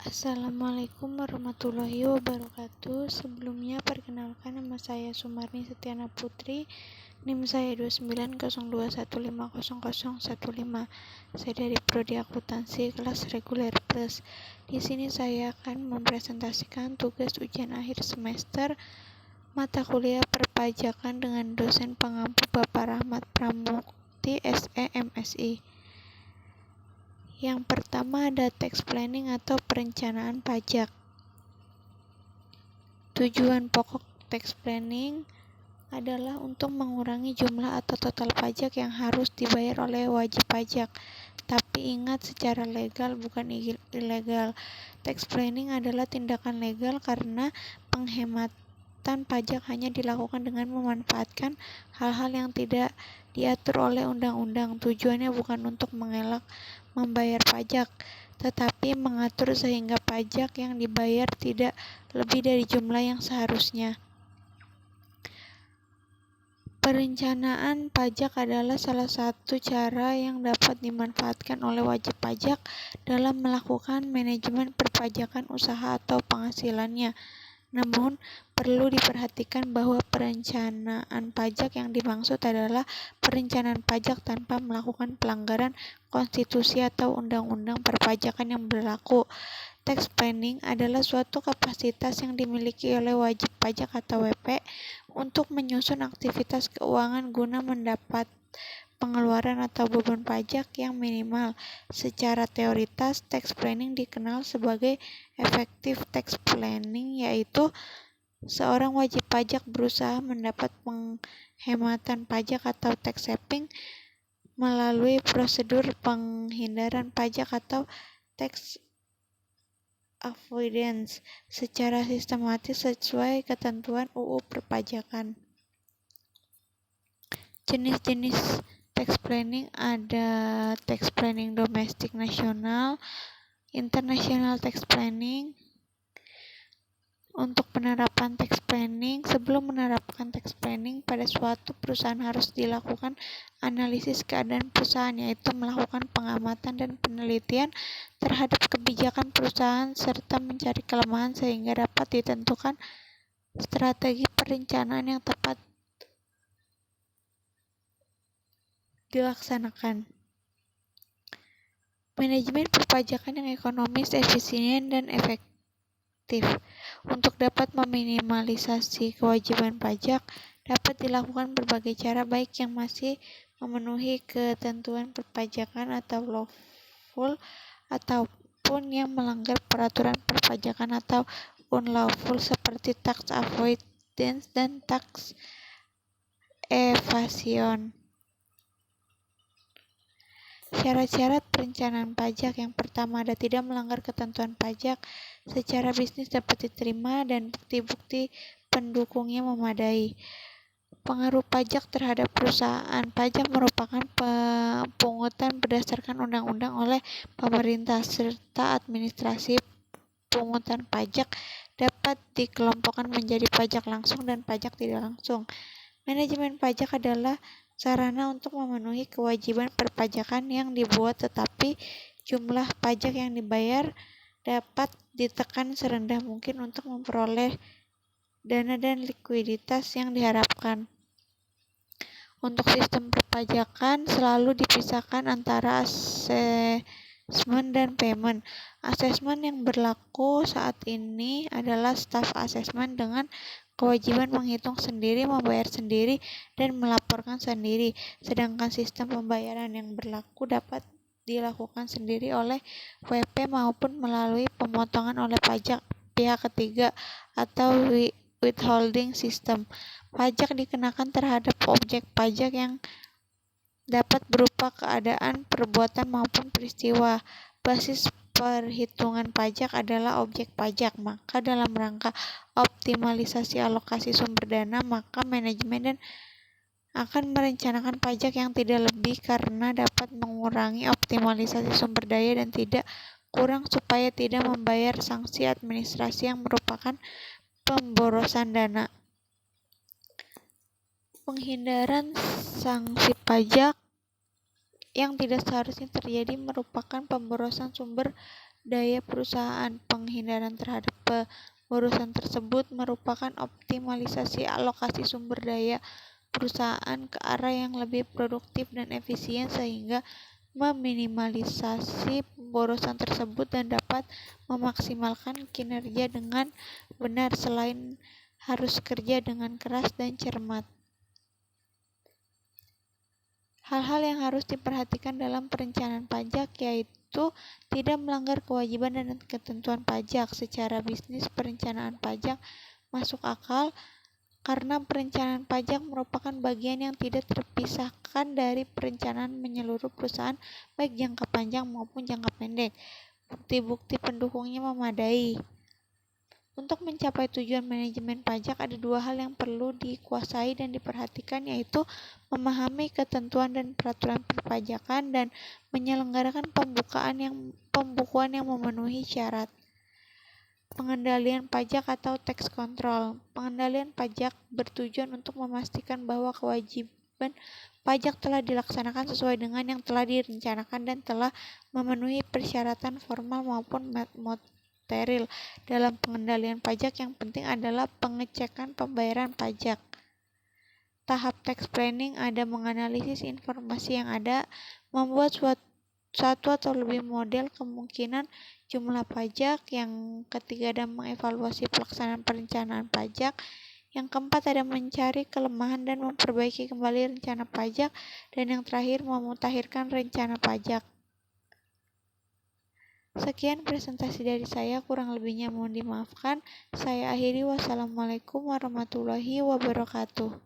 Assalamualaikum warahmatullahi wabarakatuh. Sebelumnya perkenalkan, nama saya Sumarni Setiana Putri, NIM saya 2902150015. Saya dari Prodi Akuntansi kelas reguler plus. Di sini saya akan mempresentasikan tugas ujian akhir semester mata kuliah perpajakan dengan dosen pengampu Bapak Rahmat Pramukti SE MSI. Yang pertama ada tax planning atau perencanaan pajak. Tujuan pokok tax planning adalah untuk mengurangi jumlah atau total pajak yang harus dibayar oleh wajib pajak. Tapi ingat, secara legal bukan ilegal. Tax planning adalah tindakan legal karena penghematan pajak hanya dilakukan dengan memanfaatkan hal-hal yang tidak diatur oleh undang-undang. Tujuannya bukan untuk mengelak membayar pajak, tetapi mengatur sehingga pajak yang dibayar tidak lebih dari jumlah yang seharusnya. Perencanaan pajak adalah salah satu cara yang dapat dimanfaatkan oleh wajib pajak dalam melakukan manajemen perpajakan usaha atau penghasilannya. Namun, perlu diperhatikan bahwa perencanaan pajak yang dimaksud adalah perencanaan pajak tanpa melakukan pelanggaran konstitusi atau undang-undang perpajakan yang berlaku. Tax planning adalah suatu kapasitas yang dimiliki oleh wajib pajak atau WP untuk menyusun aktivitas keuangan guna mendapat pengeluaran atau beban pajak yang minimal. Secara teoritis, tax planning dikenal sebagai effective tax planning, yaitu seorang wajib pajak berusaha mendapat penghematan pajak atau tax saving melalui prosedur penghindaran pajak atau tax avoidance secara sistematis sesuai ketentuan UU Perpajakan. Jenis-jenis tax planning ada tax planning domestik nasional, international tax planning. Untuk penerapan tax planning, sebelum menerapkan tax planning pada suatu perusahaan harus dilakukan analisis keadaan perusahaan, yaitu melakukan pengamatan dan penelitian terhadap kebijakan perusahaan serta mencari kelemahan sehingga dapat ditentukan strategi perencanaan yang tepat dilaksanakan. Manajemen perpajakan yang ekonomis, efisien, dan efektif. Untuk dapat meminimalisasi kewajiban pajak, dapat dilakukan berbagai cara, baik yang masih memenuhi ketentuan perpajakan atau lawful, ataupun yang melanggar peraturan perpajakan atau unlawful seperti tax avoidance dan tax evasion. Syarat-syarat perencanaan pajak. Yang pertama ada tidak melanggar ketentuan pajak secara bisnis dapat diterima dan bukti-bukti pendukungnya memadai. Pengaruh pajak terhadap perusahaan. Pajak merupakan pungutan berdasarkan undang-undang oleh pemerintah, serta administrasi pungutan pajak dapat dikelompokkan menjadi pajak langsung dan pajak tidak langsung. Manajemen pajak adalah sarana untuk memenuhi kewajiban perpajakan yang dibuat, tetapi jumlah pajak yang dibayar dapat ditekan serendah mungkin untuk memperoleh dana dan likuiditas yang diharapkan. Untuk sistem perpajakan selalu dipisahkan antara assessment dan payment. Assessment yang berlaku saat ini adalah staff assessment dengan kewajiban menghitung sendiri, membayar sendiri, dan melaporkan sendiri. Sedangkan sistem pembayaran yang berlaku dapat dilakukan sendiri oleh WP maupun melalui pemotongan oleh pajak pihak ketiga atau withholding system. Pajak dikenakan terhadap objek pajak yang dapat berupa keadaan, perbuatan, maupun peristiwa. Basis perhitungan pajak adalah objek pajak. Maka dalam rangka optimalisasi alokasi sumber dana, maka manajemen dan akan merencanakan pajak yang tidak lebih karena dapat mengurangi optimalisasi sumber daya dan tidak kurang supaya tidak membayar sanksi administrasi yang merupakan pemborosan dana. Penghindaran sanksi pajak yang tidak seharusnya terjadi merupakan pemborosan sumber daya perusahaan. Penghindaran terhadap pemborosan tersebut merupakan optimalisasi alokasi sumber daya perusahaan ke arah yang lebih produktif dan efisien sehingga meminimalisasi pemborosan tersebut dan dapat memaksimalkan kinerja dengan benar selain harus kerja dengan keras dan cermat. Hal-hal yang harus diperhatikan dalam perencanaan pajak yaitu tidak melanggar kewajiban dan ketentuan pajak. Secara bisnis, perencanaan pajak masuk akal karena perencanaan pajak merupakan bagian yang tidak terpisahkan dari perencanaan menyeluruh perusahaan baik jangka panjang maupun jangka pendek. Bukti-bukti pendukungnya memadai. Untuk mencapai tujuan manajemen pajak ada dua hal yang perlu dikuasai dan diperhatikan yaitu memahami ketentuan dan peraturan perpajakan dan menyelenggarakan pembukuan yang memenuhi syarat. Pengendalian pajak atau tax control. Pengendalian pajak bertujuan untuk memastikan bahwa kewajiban pajak telah dilaksanakan sesuai dengan yang telah direncanakan dan telah memenuhi persyaratan formal maupun material. Dalam pengendalian pajak yang penting adalah pengecekan pembayaran pajak. Tahap tax planning ada menganalisis informasi yang ada, membuat satu atau lebih model kemungkinan jumlah pajak. Yang ketiga ada mengevaluasi pelaksanaan perencanaan pajak. Yang keempat ada mencari kelemahan dan memperbaiki kembali rencana pajak. Dan yang terakhir memutakhirkan rencana pajak. Sekian presentasi dari saya, kurang lebihnya mohon dimaafkan. Saya akhiri, wassalamualaikum warahmatullahi wabarakatuh.